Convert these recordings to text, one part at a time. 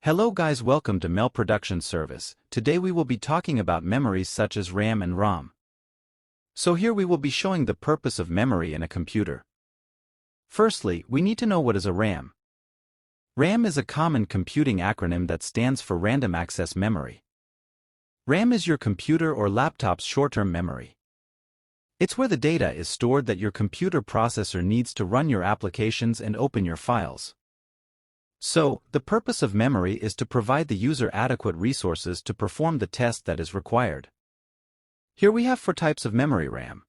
Hello guys, welcome to Mell Production Service. Today we will be talking about memories such as RAM and ROM. So here we will be showing the purpose of memory in a computer. Firstly, we need to know what is a RAM. RAM is a common computing acronym that stands for Random Access Memory. RAM is your computer or laptop's short-term memory. It's where the data is stored that your computer processor needs to run your applications and open your files. So, the purpose of memory is to provide the user adequate resources to perform the test that is required. Here we have 4 types of memory RAM.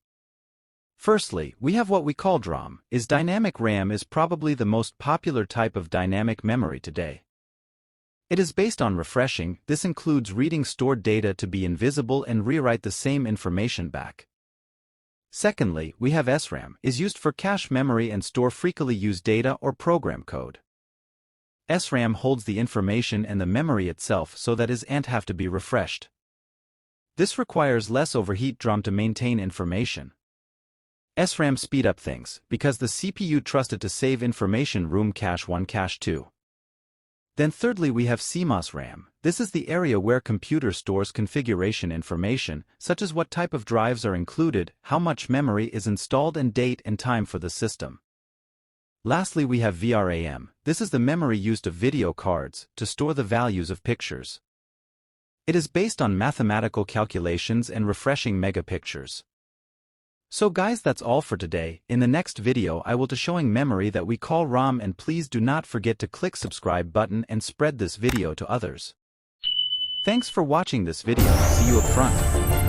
Firstly, we have what we call DRAM. Dynamic RAM is probably the most popular type of dynamic memory today. It is based on refreshing. This includes reading stored data to be invisible and rewrite the same information back. Secondly, we have SRAM, is used for cache memory and store frequently used data or program code. SRAM holds the information and the memory itself so that it doesn't have to be refreshed. This requires less overheat DRAM to maintain information. SRAM speed up things because the CPU trusted to save information room cache 1 cache 2. Then thirdly we have CMOS RAM. This is the area where computer stores configuration information, such as what type of drives are included, how much memory is installed and date and time for the system. Lastly we have VRAM. This is the memory used of video cards to store the values of pictures. It is based on mathematical calculations and refreshing megapictures. So guys, that's all for today. In the next video I will be showing memory that we call ROM, and please do not forget to click subscribe button and spread this video to others. Thanks for watching this video. See you up front.